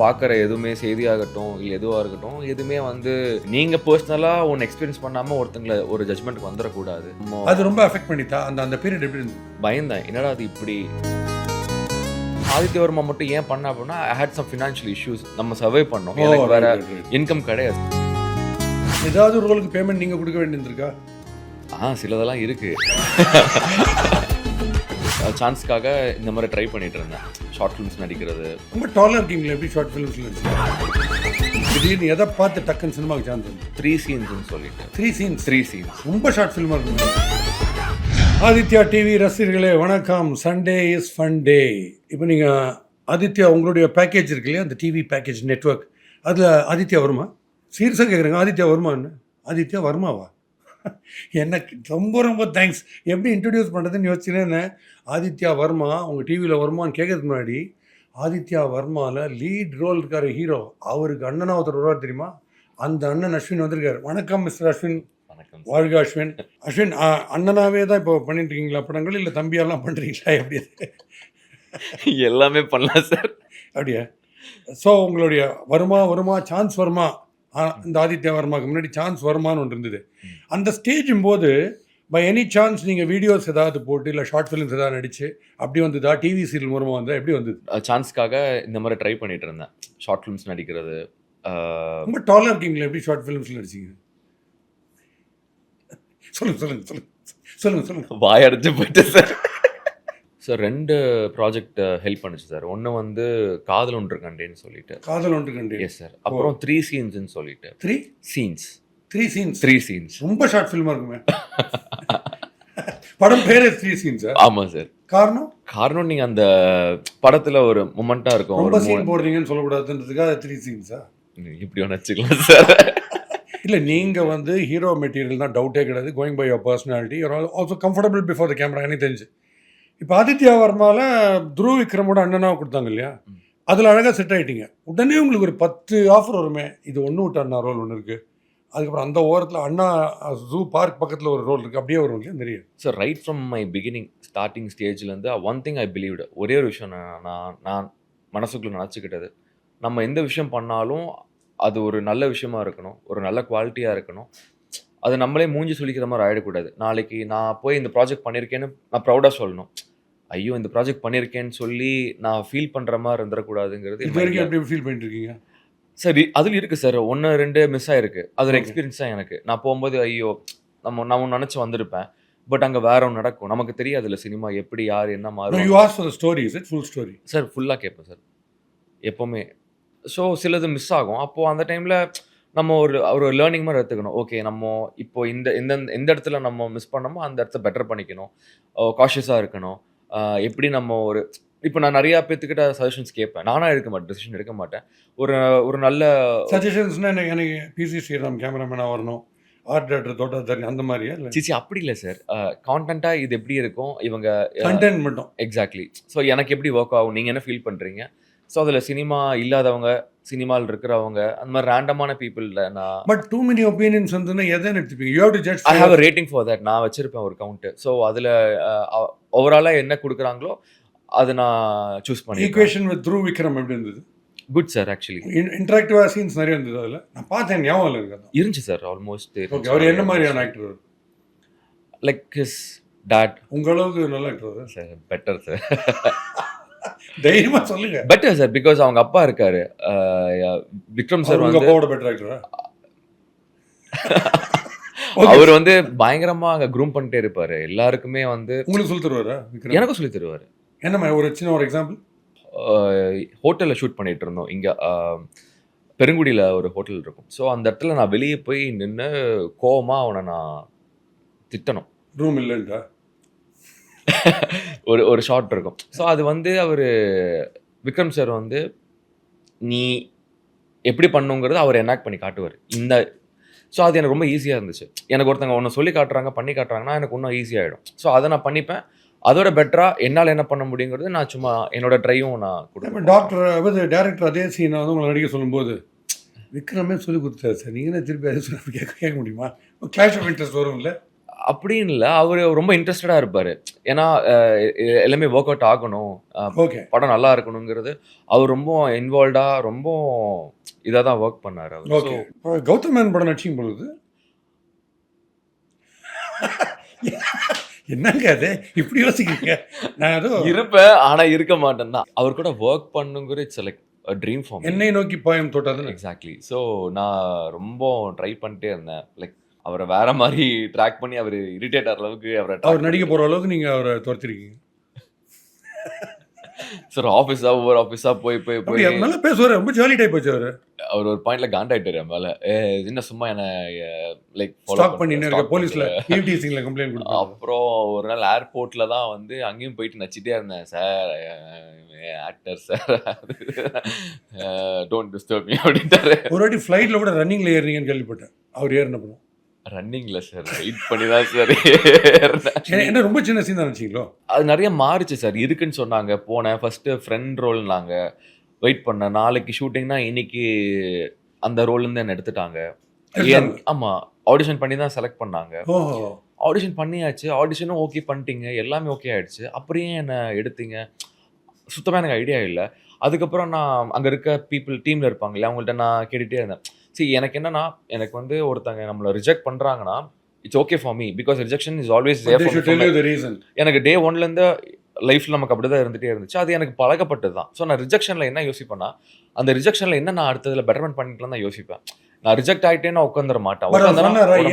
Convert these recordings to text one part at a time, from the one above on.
பார்க்குற எதுவுமே செய்தியாகட்டும் இல்லை எதுவாக இருக்கட்டும் எதுவுமே வந்து நீங்கள் பர்சனலாக ஒன்று எக்ஸ்பீரியன்ஸ் பண்ணாமல் ஒருத்தங்களை ஒரு ஜட்மெண்ட்டுக்கு வந்துடக்கூடாது. அது ரொம்ப அஃபெக்ட் பண்ணிட்டா அந்த பீரியட் எப்படி இருந்தது? பயந்தேன், என்னடா அது இப்படி. ஆதித்யவர்மா மட்டும் ஏன் பண்ண அப்படின்னா ஐ ஹேட் சம் ஃபினான்ஷியல் இஷ்யூஸ். நம்ம சர்வை பண்ணோம், எனக்கு வேற இன்கம் கிடையாது. ஏதாவது ஒரு ரோலுக்கு பேமெண்ட் நீங்கள் கொடுக்க வேண்டியிருக்கா? சிலதெல்லாம் இருக்கு. சான்ஸ்க்காக இந்த மாதிரி ட்ரை பண்ணிட்டு இருந்தேன், ஷார்ட் ஃபிலிம்ஸ் நடிக்கிறது. ரொம்ப டாலாக இருக்கீங்களா? எப்படி ஷார்ட் ஃபிலிம்ஸில் நடிச்சு திடீர்னு எதை பார்த்து டக்குன்னு சினிமாவுக்கு சான்ஸ் வந்து 3 சீன்ஸ்னு சொல்லிட்டு 3 சீன்ஸ் ரொம்ப ஷார்ட் ஃபிலிமாக இருக்கும். ஆதித்யா டிவி ரசிகர்களே வணக்கம். சண்டே இஸ் ஃபன் டே. இப்போ நீங்கள் ஆதித்யா உங்களுடைய பேக்கேஜ் இருக்கு இல்லையா, அந்த டிவி பேக்கேஜ் நெட்வொர்க், அதில் ஆதித்யா வருமா? சீரியஸாக கேட்குறேங்க, ஆதித்யா வருமான்னு? ஆதித்யா வர்மாவா? எனக்கு ரொம்ப ரொம்ப தேங்க்ஸ். எப்படி இன்ட்ரடியூஸ் பண்ணுறதுன்னு யோசிச்சுன்னு ஆதித்யா வர்மா உங்கள் டிவியில் வருமானு கேட்கறதுக்கு முன்னாடி ஆதித்யா வர்மாவில் லீட் ரோல் இருக்கார் ஹீரோ, அவருக்கு அண்ணனா ஒருத்தர் வருவார் தெரியுமா? அந்த அண்ணன் அஸ்வின் வந்திருக்காரு. வணக்கம் மிஸ்டர் அஸ்வின். வணக்கம். வாழ்க அஸ்வின். அஸ்வின் அண்ணனாவே தான் இப்போ பண்ணிட்டு இருக்கீங்களா படங்கள், இல்லை தம்பியெல்லாம் பண்ணுறீங்களா? எப்படி? எல்லாமே பண்ணலாம் சார். அப்படியா? ஸோ உங்களுடைய வருமா சான்ஸ் வருமா, இந்த ஆதித்யா வர்மாவுக்கு முன்னாடி சான்ஸ் வருமானு ஒன்று இருந்தது. அந்த ஸ்டேஜும் போது பை எனி சான்ஸ் நீங்கள் வீடியோஸ் ஏதாவது போட்டு இல்லை ஷார்ட் ஃபிலிம்ஸ் ஏதாவது நடிச்சு அப்படி வந்ததா? டிவி சீரியல் மூலமாக வந்தால் எப்படி வந்தது? சான்ஸ்க்காக இந்த மாதிரி ட்ரை பண்ணிட்டு இருந்தேன், ஷார்ட் ஃபிலிம்ஸ் நடிக்கிறது. ரொம்ப டாலாக இருக்கீங்களா? எப்படி ஷார்ட் ஃபிலிம்ஸில் நடிச்சிங்க? சொல்லுங்க. வாயடைச்சு போயிட்டு சார். சார் 2 ப்ராஜெக்ட் ஹெல்ப் பண்ணுச்சு சார். ஒன்று வந்து காதல் ஒன்று கண்டேன்னு சொல்லிட்டு. காதல் ஒன்று கண்டேன். Yes sir. அப்புறம் 3 சீன்ஸ்ன்னு சொல்லிட்டு. 3 சீன்ஸ் ரொம்ப ஷார்ட் ஃபிலிமாக இருக்குமே. படம் பேரே 3 சீன்ஸ். ஆமாம் சார். காரணம் நீங்கள் அந்த படத்தில் ஒரு மொமெண்ட்டாக இருக்கும். ரொம்ப சீன் போடுறீங்கன்னு சொல்லக்கூடாதுன்றதுக்காக 3 சீன்ஸா? இப்படி ஒன்று வச்சுக்கலாம் சார். இல்லை, நீங்கள் வந்து ஹீரோ மெட்டீரியல் தான், டவுட்டே கிடையாது. Going by your personality, you're also comfortable before the camera, எனக்கு தெரிஞ்சு. இப்போ ஆதித்யா வர்மாவில் துருவ் விக்ரமோட அண்ணனாக கொடுத்தாங்க இல்லையா, அதில் அழகாக செட் ஆகிட்டீங்க. உடனே உங்களுக்கு ஒரு 10 ஆஃபர் வருமே, இது ஒன்று விட்டு அண்ணா ரோல் ஒன்று இருக்குது, அதுக்கப்புறம் அந்த ஓரத்தில் அண்ணா ஜூ பார்க் பக்கத்தில் ஒரு ரோல் இருக்குது, அப்படியே வரும் இல்லையா? தெரியும் sir. Right from my beginning starting ஸ்டேஜ்லேருந்து ஒன் திங் ஐ பிலீவ்டு, ஒரே ஒரு விஷயம் நான் மனசுக்குள்ளே நினச்சிக்கிட்டது, நம்ம எந்த விஷயம் பண்ணாலும் அது ஒரு நல்ல விஷயமா இருக்கணும், ஒரு நல்ல குவாலிட்டியாக இருக்கணும். அது நம்மளே மூஞ்சி சொல்லிக்கிற மாதிரி ஆகிடக்கூடாது. நாளைக்கு நான் போய் இந்த ப்ராஜெக்ட் பண்ணியிருக்கேன்னு நான் ப்ரௌடாக சொல்லணும். ஐயோ இந்த ப்ராஜெக்ட் பண்ணியிருக்கேன்னு சொல்லி நான் ஃபீல் பண்ணுற மாதிரி இருந்துடக்கூடாதுங்கிறது. இது வரைக்கும் எப்படி ஃபீல் பண்ணிட்டு இருக்கீங்க? சரி, அதில் இருக்குது சார். 1-2 மிஸ் ஆகிருக்கு. அது ஒரு எக்ஸ்பீரியன்ஸ் தான் எனக்கு. நான் போகும்போது ஐயோ நான் நினச்சி வந்திருப்பேன், பட் அங்கே வேற ஒன்று நடக்கும். நமக்கு தெரியாது இல்லை சினிமா எப்படி யார் என்ன மாறும். ஸ்டோரி சார் ஃபுல்லாக கேட்பேன் சார் எப்போவுமே. ஸோ சிலது மிஸ் ஆகும். அப்போது அந்த டைமில் நம்ம ஒரு லேர்னிங் மாதிரி எடுத்துக்கணும். ஓகே, நம்ம இப்போ எந்த இடத்துல நம்ம மிஸ் பண்ணோமோ அந்த இடத்த பெட்டர் பண்ணிக்கணும், காஷியஸாக இருக்கணும். எப்படி நம்ம இப்போ நான் நிறையா பேர்த்துக்கிட்ட சஜஷன்ஸ் கேட்பேன். நானாக எடுக்க மாட்டேன், டெசிஷன் எடுக்க மாட்டேன். ஒரு நல்ல சஜஷன்ஸ்னால் எனக்கு பிசி ஸ்ரீராம் கேமராமேனாக வரணும், ஆர்ட் டேரக்டர் தோட்டா அந்த மாதிரியா? இல்லை சிச்சி அப்படி இல்லை சார். கான்டென்ட்டாக இது எப்படி இருக்கும், இவங்க கண்டென்ட் மட்டும். எக்ஸாக்ட்லி. ஸோ எனக்கு எப்படி ஒர்க் ஆகும், நீங்கள் என்ன ஃபீல் பண்ணுறீங்க. ஸோ அதில் சினிமா இல்லாதவங்க, சினிமாவில் இருக்கிறவங்க, அந்த மாதிரி ரேண்டமான பீப்புளில் நான் பட் டூ மெனி ஒப்பீனியன்ஸ் வந்துன்னா எதை எடுத்துப்பீங்க? You have to judge. I have a rating for that. நான் வச்சிருப்பேன் ஒரு கவுண்ட்டு. ஸோ அதில் ஓவராலாக என்ன கொடுக்குறாங்களோ அதை நான் சூஸ் பண்ணி. ஈக்குவேஷன் வித் துருவ் விக்ரம் எப்படி இருந்தது? Good sir. ஆக்சுவலி இன்டராக்டிவாக சீன்ஸ் நிறைய இருந்தது. அதில் நான் பார்த்தேன், ஞாபகம் இருக்காது. இருந்துச்சு சார் ஆல்மோஸ்ட். ஓகே, அவர் என்ன மாதிரியான ஆக்டர்? Like his dad. உங்களவுக்கு நல்ல ஆக்டர் சார்? Better sir. தைரியமா சொல்லுங்க. பெட்டர் சார், பிகாஸ் அவங்க அப்பா இருக்காரு விக்ரம் சார். உங்க அப்பாவோட பெட்டர் ஆக்டரா? அவர் வந்து பயங்கரமா அங்க க்ரூம் பண்ணிட்டே இருப்பாரு எல்லாருக்குமே. வந்து உங்களுக்கு சொல்லி தருவாரா? எனக்கும் சொல்லி தருவாரு. என்ன ஒரு சின்ன ஒரு எக்ஸாம்பிள்? ஹோட்டலில் ஷூட் பண்ணிட்டு இருந்தோம் இங்கே பெருங்குடியில் ஒரு ஹோட்டல் இருக்கும். ஸோ அந்த இடத்துல நான் வெளியே போய் நின்று கோவமாக அவனை நான் திட்டணும். ரூம் இல்லைன்றா ஒரு ஷார்ட் இருக்கும். ஸோ அது வந்து அவர் விக்ரம் சார் வந்து நீ எப்படி பண்ணுங்கிறது அவர் எனாக்ட் பண்ணி காட்டுவார். ஸோ அது எனக்கு ரொம்ப ஈஸியாக இருந்துச்சு. எனக்கு ஒருத்தங்க ஒன்று சொல்லி காட்டுறாங்க, பண்ணி காட்டுறாங்கன்னா எனக்கு இன்னும் ஈஸியாகிடும். ஸோ அதை நான் பண்ணிப்பேன். அதோட பெட்டராக என்னால் என்ன பண்ண முடியுங்கிறது நான் சும்மா என்னோட ட்ரையும் நான் கொடுப்பேன். டாக்டர் டேரக்டர் அதே சீனை வந்து உங்களை நடிக்க சொல்லும்போது விக்ரமே சொல்லி கொடுத்தாரு சார், நீங்கள் திருப்பி அதே சொல்லி கேட்க முடியுமா? கிளாஷ் ஆஃப் இன்ட்ரெஸ்ட் வரும் இல்லை? அப்படின்னு இல்லை, அவர் ரொம்ப இன்ட்ரெஸ்டடாக இருப்பார். ஏன்னா எல்லாமே ஒர்க் அவுட் ஆகணும், ஓகே. படம் நல்லா இருக்கணுங்கிறது அவர் ரொம்ப இன்வால்வ்டாக ரொம்ப இதாக தான் ஒர்க் பண்ணார் அவர். ஓகே. கௌதம் மேனன் படம் நடிச்சிக்கும் பொழுது என்னங்க அது இப்படி யோசிக்கிறீங்க? நான் ஏதோ இருப்பேன், ஆனால் இருக்க மாட்டேன் தான். அவர் கூட ஒர்க் பண்ணுங்கிற இட்ஸ் லைக் ட்ரீம் ஃபார்ம். என்னை நோக்கி பாயம் தொட்டதுன்னு. எக்ஸாக்ட்லி. ஸோ நான் ரொம்ப ட்ரை பண்ணிட்டே இருந்தேன். லைக் அவரை வேற மாதிரி ட்ராக் பண்ணி அவர் இரிட்டேட் ஆகிற அளவுக்கு அவர் நடிக்க போகிற அளவுக்கு நீங்கள் அவரை துரத்திருக்கீங்க. சார் ஆஃபீஸாக ஒவ்வொரு ஆஃபீஸாக போய் போய் போய் அப்படி நல்லா பேசுவார், ரொம்ப ஜாலி டைப் வச்சு அவர். அவர் ஒரு பாயிண்ட்ல காண்டாயிட்டாரு என் மேல. என்ன சும்மா என்ன லைக் ஸ்டாக் பண்ணின்னு இருக்க போலீஸ்ல ஈவ்டீசிங்ல கம்ப்ளைண்ட் கொடுத்தாங்க. அப்புறம் ஒரு நாள் ஏர்போர்ட்ல தான் வந்து அங்கேயும் போயிட்டு நச்சிட்டே இருந்தேன். Sir actor sir don't disturb me அப்படின்ட்டாரு. ஒரு வாட்டி ஃப்ளைட்ல கூட ரன்னிங்ல ஏறினீங்கன்னு கேள்விப்பட்டேன். அவர் ஏறினப்போ ரன்னிங்ல சார் வெயிட் பண்ணி தான் சார் என்ன ரொம்ப சின்ன சீன் தான் நினைச்சீங்களோ? அது நிறைய மாறிச்சு சார். இருக்குன்னு சொன்னாங்க. போனேன் ஃபர்ஸ்ட் ஃப்ரெண்ட் ரோல்னாங்க, வெயிட் பண்ணேன். நாளைக்கு ஷூட்டிங்னா இன்னைக்கு அந்த ரோல்லேருந்து என்ன எடுத்துட்டாங்க. ஆமா, ஆடிஷன் பண்ணி தான் செலக்ட் பண்ணாங்க. ஆடிஷன் பண்ணியாச்சு, ஆடிஷனும் ஓகே பண்ணிட்டீங்க, எல்லாமே ஓகே ஆயிடுச்சு, அப்படியே என்ன எடுத்தீங்க? சுத்தமாக எனக்கு ஐடியா இல்லை. அதுக்கப்புறம் நான் அங்கே இருக்க டீமில் இருப்பாங்களே அவங்கள்ட்ட நான் கேட்டுகிட்டே இருந்தேன். சரி, எனக்கு என்னன்னா, எனக்கு வந்து ஒருத்தங்க நம்மளை ரிஜெக்ட் பண்ணுறாங்கன்னா it's okay for me, because rejection is always எனக்கு டே ஒன்லேருந்து லைஃப்பில் நமக்கு அப்படி தான் இருந்துகிட்டே இருந்துச்சு. அது எனக்கு பழக்கப்பட்டது தான். ஸோ நான் ரிஜெக்ஷனில் என்ன யோசிப்பேன்னா, அந்த ரிஜெக்ஷனில் என்ன நான் அடுத்ததில் பெட்டர்மெண்ட் பண்ணிக்கலாம் தான் யோசிப்பேன். நான் ரிஜெக்ட் ஆகிட்டேன்னா உட்காந்துட மாட்டேன்.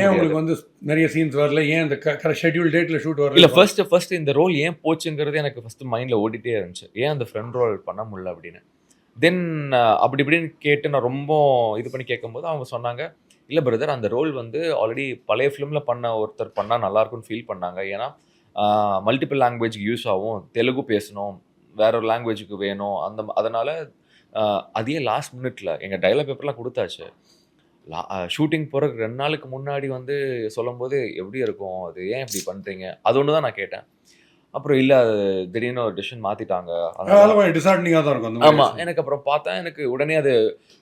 ஏன் உங்களுக்கு வந்து நிறைய சீன்ஸ் வரல, ஏன் இந்த ஷெட்யூல் டேட்டில் ஷூட் வரல? இல்லை, ஃபர்ஸ்ட் இந்த ரோல் ஏன் போச்சுங்கிறது எனக்கு ஃபர்ஸ்ட் மைண்டில் ஓடிட்டே இருந்துச்சு. ஏன் அந்த ஃப்ரெண்ட் ரோல் பண்ண முடியல அப்படின்னு. தென் அப்படி இப்படின்னு கேட்டு நான் ரொம்ப இது பண்ணி கேட்கும்போது அவங்க சொன்னாங்க, இல்லை பிரதர், அந்த ரோல் வந்து ஆல்ரெடி பழைய ஃபிலிமில் பண்ண ஒருத்தர் பண்ணால் நல்லாயிருக்கும்னு ஃபீல் பண்ணாங்க. ஏன்னா மல்டிபிள் லாங்குவேஜுக்கு யூஸ் ஆகும், தெலுங்கு பேசணும், வேற ஒரு லாங்குவேஜுக்கு வேணும், அதனால் அதையே லாஸ்ட் மினிட்ல எங்கள் டைலாக் பேப்பர்லாம் கொடுத்தாச்சு. ஷூட்டிங் போகிறதுக்கு 2 நாளுக்கு முன்னாடி வந்து சொல்லும்போது எப்படி இருக்கும், அது ஏன் இப்படி பண்ணுறீங்க, அது ஒன்று தான் நான் கேட்டேன். அப்புறம் இல்லை, திடீர்னு ஒரு டிசிஷன் மாற்றிட்டாங்க. ஆமாம், எனக்கு அப்புறம் பார்த்தேன், எனக்கு உடனே அது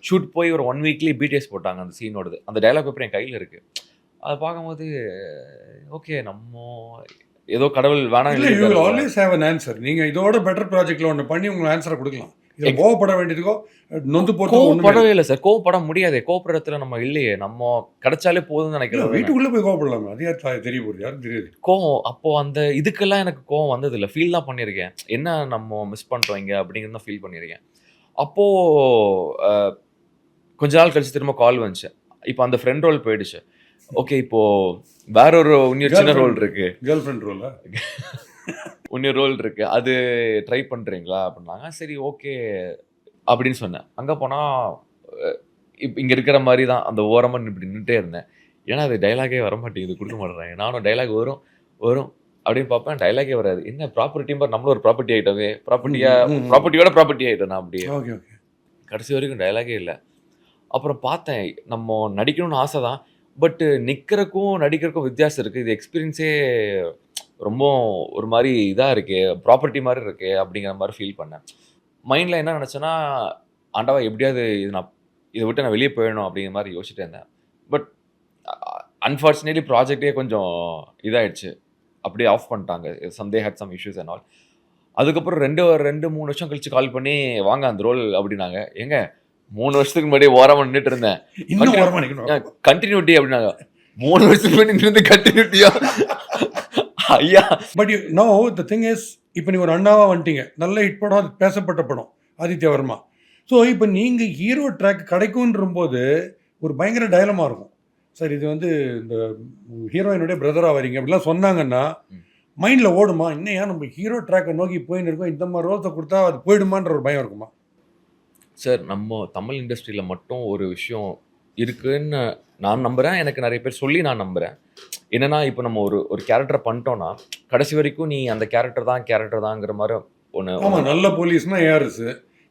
ஷூட் போய் ஒரு 1 வீக்லேயே பிடிஎஸ் போட்டாங்க அந்த சீனோடது. அந்த டைலாக் பேப்பர் என் கையில் இருக்குது. அதை பார்க்கும்போது ஓகே, நம்ம ஏதோ கடவுள் வேணாம். இல்லை, you will always have an answer. நீங்கள் இதோட பெட்டர் ப்ராஜெக்டில் ஒன்று பண்ணி உங்களுக்கு ஆன்சரை கொடுக்கலாம். இதில் கோவப்பட வேண்டியதுக்கோ நொந்து போட்டு கோவப்படவே இல்லை சார். கோவப்பட முடியாது, கோவப்படுறதுல நம்ம இல்லையே, நம்ம கிடைச்சாலே போதும்னு நினைக்கிறோம். வீட்டுக்குள்ளே போய் கோவப்படலாமா? அது யார் தெரிய போகுது? யாரும் தெரியாது. கோவம் அப்போது அந்த இதுக்கெல்லாம் எனக்கு கோவம் வந்ததில்லை. ஃபீல் தான் பண்ணியிருக்கேன், என்ன நம்ம மிஸ் பண்ணுறோம் இங்கே அப்படிங்கிறது தான் ஃபீல் பண்ணியிருக்கேன். அப்போது கொஞ்ச நாள் கழிச்சு திரும்ப கால் வந்துச்சு. இப்போ அந்த ஃப்ரெண்ட் ரோல் போயிடுச்சு. ஓகே, இப்போ வேற ஒரு இன்னொரு சின்ன ரோல் இருக்கு, கேர்ள் ஃப்ரெண்ட் ரோலா இன்னொரு ரோல் இருக்கு, அது ட்ரை பண்றீங்களா அப்படின்னாங்க. சரி ஓகே அப்படின்னு சொன்னேன். அங்கே போனால் இங்கே இருக்கிற மாதிரி தான் அந்த ஓரமாக இப்படி நின்றுட்டே இருந்தேன். ஏன்னா அது டைலாகே வர மாட்டேங்குது, கொடுக்க மாட்டேறாங்க. நானும் டைலாக் வரும் வரும் அப்படின்னு பார்ப்பேன், டைலாகே வராது. என்ன ப்ராப்பர்ட்டி மாதிரி நம்மளும் ஒரு ப்ராப்பர்ட்டி ஆகிட்டவே, ப்ராப்பர்ட்டியோட ப்ராப்பர்ட்டி ஆகிட்டேன் நான். அப்படியே கடைசி வரைக்கும் டைலாகே இல்லை. அப்புறம் பார்த்தேன், நம்ம நடிக்கணும்னு ஆசை தான், பட்டு நிற்கிறக்கும் நடிக்கிறக்கும் வித்தியாசம் இருக்குது. இது எக்ஸ்பீரியன்ஸே ரொம்ப ஒரு மாதிரி இதாக இருக்கே, ப்ராப்பர்ட்டி மாதிரி இருக்கே அப்படிங்கிற மாதிரி ஃபீல் பண்ணேன். மைண்டில் என்ன நினச்சேன்னா, ஆண்டவா எப்படியாவது இதை விட்டு நான் வெளியே போயிடணும் அப்படிங்கிற மாதிரி யோசிச்சுட்டு இருந்தேன். பட் அன்ஃபார்ச்சுனேட்லி ப்ராஜெக்டே கொஞ்சம் இதாகிடுச்சு, அப்படியே ஆஃப் பண்ணிட்டாங்க. They had some issues and all. அதுக்கப்புறம் 2-3 வருஷம் கழிச்சு கால் பண்ணி வாங்க அந்த ரோல் அப்படின்னாங்க. எங்க 3 வருஷத்துக்கு முன்னாடி ஓரமாக நின்றுட்டு இருந்தேன், கண்டினியூட்டி அப்படின்னாங்க. 3 வருஷத்துக்கு முன்னாடி நின்று கண்டினியூட்டியா ஐயா? But no the thing is, இப்போ நீங்கள் ஒரு அண்ணாவாக வந்துட்டீங்க, நல்ல ஹிட் படம், அது பேசப்பட்ட படம், ஆதித்ய வர்மா. ஸோ இப்போ நீங்கள் ஹீரோ ட்ராக் கிடைக்கும்ன்ற போது ஒரு பயங்கர டயலமாக இருக்கும். சார் இது வந்து இந்த ஹீரோயினுடைய பிரதராக வரீங்க அப்படிலாம் சொன்னாங்கன்னா மைண்டில் ஓடுமா, இன்னும் ஏன் நம்ம ஹீரோ ட்ராக்கை நோக்கி போயின்னு இருக்கோம், இந்த மாதிரி ரோல்ஸை கொடுத்தா அது போயிடுமான்ற ஒரு பயம் இருக்குமா? சார், நம்ம தமிழ் இண்டஸ்ட்ரியில் மட்டும் ஒரு விஷயம் இருக்குன்னு நான் நம்புகிறேன், எனக்கு நிறைய பேர் சொல்லி நான் நம்புகிறேன். என்னென்னா, இப்போ நம்ம ஒரு கேரக்டரை பண்ணிட்டோன்னா கடைசி வரைக்கும் நீ அந்த கேரக்டர் தாங்கிற மாதிரி ஒன்று. ஆமாம், நல்ல போலீஸ்னா ஏஆர்எஸ்,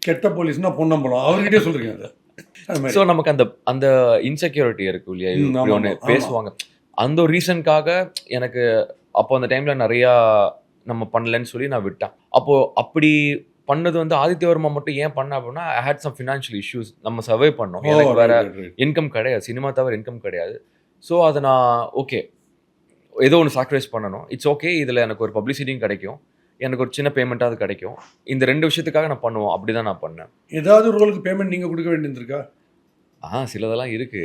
கெட்ட போலீஸ்னா பொன்னம்பலம், அவர்கிட்டே சொல்கிறீங்க அதை. ஸோ நமக்கு அந்த இன்செக்யூரிட்டி இருக்கு இல்லையா, ஒன்று பேசுவாங்க. அந்த ஒரு ரீசனுக்காக எனக்கு அப்போ அந்த டைமில் நிறையா நம்ம பண்ணலன்னு சொல்லி நான் விட்டேன். அப்போது அப்படி பண்ணது வந்து ஆதித்ய வர்மா மட்டும் ஏன் பண்ண அப்படின்னா, ஐ ஹேட் சம் ஃபினான்ஷியல் இஷ்யூஸ். நம்ம சர்வை பண்ணோம், எனக்கு வேற இன்கம் கிடையாது, சினிமா தவிர இன்கம் கிடையாது. ஸோ அதை நான் ஓகே ஏதோ ஒன்று சாக்ரிஃபைஸ் பண்ணணும். It's okay. இதில் எனக்கு ஒரு பப்ளிசிட்டியும் கிடைக்கும். எனக்கு ஒரு சின்ன பேமெண்ட்டாவது கிடைக்கும். இந்த 2 விஷயத்துக்காக நான் பண்ணுவோம். அப்படி தான் நான் பண்ணேன். ஏதாவது ஒரு ரோலுக்கு பேமெண்ட் நீங்க கொடுக்க வேண்டியிருந்திருக்கா? சிலதெல்லாம் இருக்கு.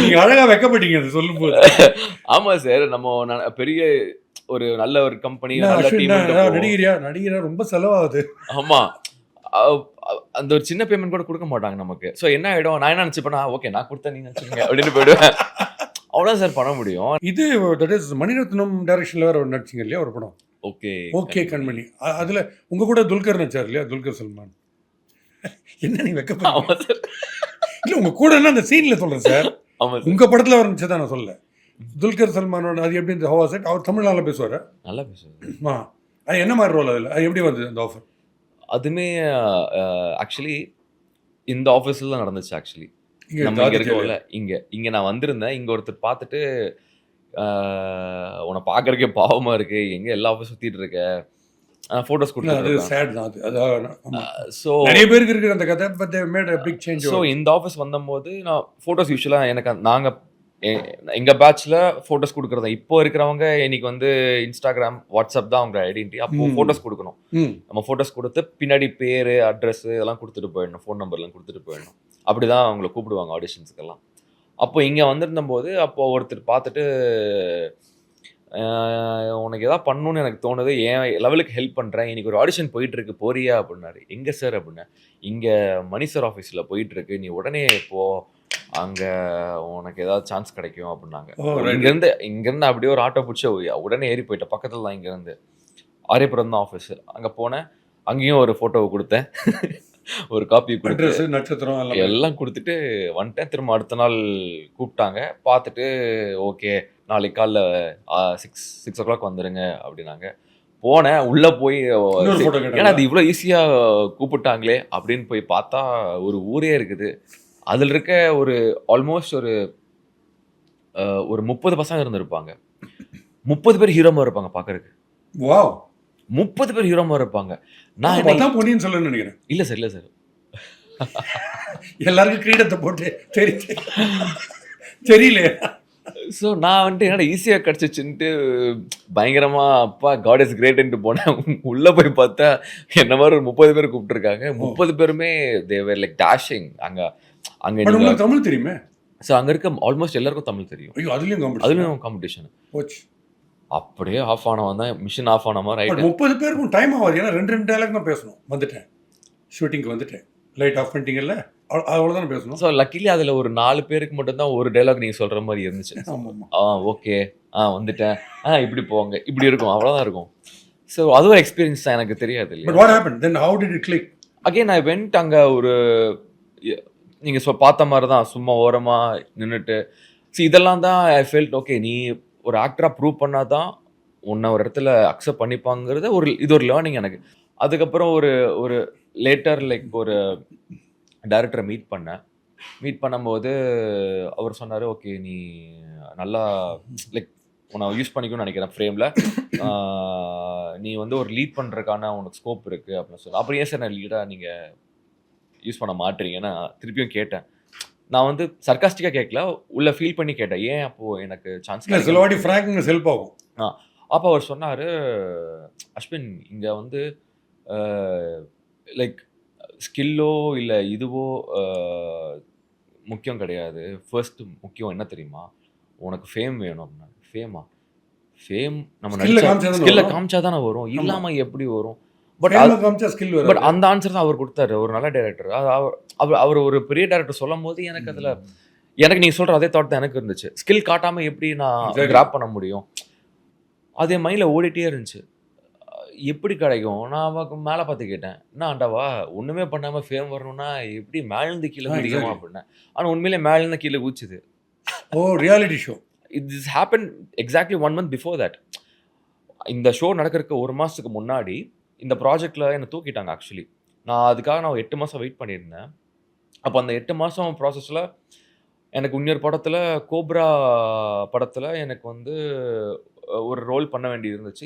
நீங்க அழகா வெட்கப்பட்டீங்க அத சொல்லும்போது. ஆமா சார். நம்ம பெரிய ஒரு நல்ல ஒரு கம்பெனி, நல்ல டீம். நடிகரா ரொம்ப செலவாகுது. ஆமா. அந்த ஒரு சின்ன பேமெண்ட் கூட கொடுக்க மாட்டாங்க நமக்கு. ஸோ என்ன ஆயிடும், நான் என்ன நினச்சிப்பேன்னா, ஓகே நான் கொடுத்தேன் நீங்க நினச்சிக்கங்க அப்படின்னு போயிடுவேன். அவ்வளோதான் சார் பண்ண முடியும். இது தட் இஸ் மணிரத்னம் டைரக்ஷன்ல வேற ஒரு நடிச்சிங்க இல்லையா ஒரு படம்? ஓகே கண்மணி. அதுல உங்க கூட துல்கர் நடிச்சார் இல்லையா? துல்கர் சல்மான். என்ன நீ வெட்கப்படுறீங்க? இல்ல உங்க கூட அந்த சீன்ல சொல்றேன் சார். உங்க படத்துல அவர் நடிச்சதா நான் சொல்ல. துல்கர் சல்மானோட அது எப்படி இந்த ஹவா செட்? அவர் தமிழ் நல்லா பேசுவாரு. நல்லா பேசுவாரு. அது என்ன மாதிரி ரோல் அதில்? அது எப்படி வந்தது அந்த ஆஃபர்? அதுமே ஆக்சுவலி இந்த ஆஃபீஸில் தான் நடந்துச்சு. ஆக்சுவலி நம்ம இங்கே இருக்கோம்ல, இங்கே நான் வந்திருந்தேன். இங்கே ஒருத்தர் பார்த்துட்டு, உன்னை பார்க்கறக்கே பாவமாக இருக்கு, எங்கே எல்லா ஆஃபீஸ் சுற்றிட்டு இருக்க, ஃபோட்டோஸ் கொடுத்து. ஸோ நிறைய பேருக்கு இருக்கிற அந்த கதை. But they made a big change. So இந்த ஆஃபீஸ் வந்தபோது நான் ஃபோட்டோஸ் யூஸ்வலாக எனக்கு நாங்கள் எங்கள் பேட்சில் ஃபோட்டோஸ் கொடுக்குறதா. இப்போ இருக்கிறவங்க இன்னைக்கு வந்து இன்ஸ்டாகிராம், வாட்ஸ்அப் தான் அவங்க ஐடென்டிட்டி. அப்போ ஃபோட்டோஸ் கொடுக்கணும். நம்ம ஃபோட்டோஸ் கொடுத்து பின்னாடி பேர், அட்ரஸ் இதெல்லாம் கொடுத்துட்டு போயிடணும். ஃபோன் நம்பர்லாம் கொடுத்துட்டு போயிடணும். அப்படி தான் அவங்கள கூப்பிடுவாங்க ஆடிஷன்ஸுக்கெல்லாம். அப்போ இங்கே வந்திருந்தபோது அப்போ ஒருத்தர் பார்த்துட்டு, உனக்கு எதாவது பண்ணணும்னு எனக்கு தோணுது, என் லெவலுக்கு ஹெல்ப் பண்ணுறேன், இன்னைக்கு ஒரு ஆடிஷன் போயிட்டுருக்கு போறியா அப்படின்னாரு. எங்கே சார் அப்படின்னா, இங்கே மணி சார் ஆஃபீஸில் போயிட்டுருக்கு, நீ உடனே போ, அங்கே உனக்கு ஏதாவது சான்ஸ் கிடைக்கும் அப்படின்னாங்க. இங்கேருந்து அப்படியே ஒரு ஆட்டோ பிடிச்சி உடனே ஏறி போயிட்டேன். பக்கத்தில் தான் இங்கேருந்து ஆரியபுரம் தான் ஆஃபீஸு. அங்கே போனேன். அங்கேயும் ஒரு ஃபோட்டோவை கொடுத்தேன், ஒரு காப்பி கொடுத்து, நட்சத்திரம் எல்லாம் கொடுத்துட்டு வந்துட்டேன். திரும்ப அடுத்த நாள் கூப்பிட்டாங்க. பார்த்துட்டு ஓகே நாளைக்கு காலைல 6 o'clock வந்துடுங்க அப்படின்னாங்க. போனேன். உள்ளே போய் ஏன்னா அது இவ்வளோ ஈஸியாக கூப்பிட்டாங்களே அப்படின்னு போய் பார்த்தா ஒரு ஊரே இருக்குது. அதில் இருக்க ஒரு ஆல்மோஸ்ட் ஒரு 30 பசங்க இருந்திருப்பாங்க. 30 பேர் ஹீரோமா இருப்பாங்க பார்க்கறதுக்கு. வாவ், 30 பேர் ஹீரோமா இருப்பாங்க. நான் என்ன பொன்னியின் செல்வன் நினைக்கிறேன். இல்லை சார், இல்லை சார். எல்லாருக்கும் கிரீடத்தை போட்டு தெரியல. ஸோ நான் வந்துட்டு என்னடா ஈஸியாக கிடச்சிச்சுன்ட்டு பயங்கரமாக அப்பா காட் இஸ் கிரேட்டுன்ட்டு போனேன். உள்ளே போய் பார்த்தா என்ன மாதிரி ஒரு 30 பேர் கூப்பிட்டுருக்காங்க. 30 பேருமே தேவர் லைக் டேஷிங். அங்கே தமிழ் தெரியுமே. ஸோ அங்கே இருக்க ஆல்மோஸ்ட் எல்லாருக்கும் தமிழ் தெரியும். அதுலேயும் காம்படிஷன் அப்படியே ஆஃப் ஆனவன் தான், மிஷின் ஆஃப் ஆன மாதிரி ஆகிட்டு. 30 பேருக்கும் டைம் ஆகாது. ஏன்னா 2 டயலாக் தான் பேசணும். வந்துட்டேன் ஷூட்டிங்க்கு, வந்துட்டேன், லைட் ஆஃப் பண்ணிட்டீங்கல்ல, அவ்வளோதான் பேசணும். ஸோ லக்கிலி அதில் ஒரு 4 பேருக்கு மட்டும்தான் ஒரு டைலாக் நீங்கள் சொல்கிற மாதிரி இருந்துச்சு. ஓகே வந்துட்டேன், இப்படி போவாங்க, இப்படி இருக்கும், அவ்வளோதான் இருக்கும். ஸோ அது ஒரு எக்ஸ்பீரியன்ஸ் தான், எனக்கு தெரியாது இல்லை. What happened then? How did it click? Again I went. அங்கே ஒரு நீங்கள் பார்த்த மாதிரி தான் சும்மா ஓரமாக நின்றுட்டு. இதெல்லாம் தான் ஐ ஃபெல்ட் ஓகே, நீ ஒரு ஆக்டராக ப்ரூவ் பண்ணால் தான் உன்னை ஒரு இடத்துல அக்செப்ட் பண்ணிப்பாங்கிறது இது ஒரு லேர்னிங் எனக்கு. அதுக்கப்புறம் ஒரு லேட்டர் லைக் ஒரு டைரக்டரை மீட் பண்ணும்போது அவர் சொன்னார், ஓகே நீ நல்லா லைக் உன்னை யூஸ் பண்ணிக்கணும்னு நினைக்கிறேன் ஃப்ரேமில், நீ வந்து ஒரு லீட் பண்ணுறதுக்கான உனக்கு ஸ்கோப் இருக்குது அப்படின்னு சொன்னேன். அப்புறம் ஏன் சார் நான் லீடாக நீங்கள் யூஸ் பண்ண மாட்டீங்கன்னா திருப்பியும் கேட்டேன். நான் வந்து சர்காஸ்டிக்காக கேட்கல, உள்ள ஃபீல் பண்ணி கேட்டேன், ஏன் அப்போது எனக்கு சான்ஸ் ஹெல்ப் ஆகும். அப்போ அவர் சொன்னார், அஸ்வின் இங்கே வந்து லைக் ஸ்கில்லோ இல்லை இதுவோ முக்கியம் கிடையாது, ஃபர்ஸ்ட் முக்கியம் என்ன தெரியுமா, உனக்கு ஃபேம் வேணும் அப்படின்னா. ஃபேம் நம்ம ஸ்கில்லை காமிச்சா தானே வரும், இல்லாமல் எப்படி வரும்? பட் அந்த ஆன்சர் தான் அவர் கொடுத்தாரு. ஒரு நல்ல டைரக்டர், அவர் ஒரு பெரிய டைரக்டர் சொல்லும் போது எனக்கு நீங்கள் சொல்கிற அதே தாட் தான் எனக்கு இருந்துச்சு. ஸ்கில் காட்டாமல் எப்படி நான் கிராப் பண்ண முடியும்? அதே மைண்டில் ஓடிட்டே இருந்துச்சு. எப்படி கிடைக்கும்? நான் அவக்கு மேலே பார்த்து கேட்டேன், என்ன ஆண்டாவா ஒன்றுமே பண்ணாமல் ஃபேம் வரணும்னா எப்படி மேலேருந்து கீழே குதிக்குமா அப்படின்னேன். ஆனால் உண்மையிலே மேலேருந்து கீழே குதிச்சுது. Reality show. This happened exactly 1 month before that. இந்த ஷோ நடக்கிறதுக்கு 1 மாதத்துக்கு முன்னாடி இந்த ப்ராஜெக்டில் என்னை தூக்கிட்டாங்க. ஆக்சுவலி நான் 8 மாதம் வெயிட் பண்ணியிருந்தேன். அப்போ அந்த 8 மாதம் ப்ராசஸில் எனக்கு இன்னொரு படத்தில், கோப்ரா படத்தில் எனக்கு வந்து ஒரு ரோல் பண்ண வேண்டி இருந்துச்சு.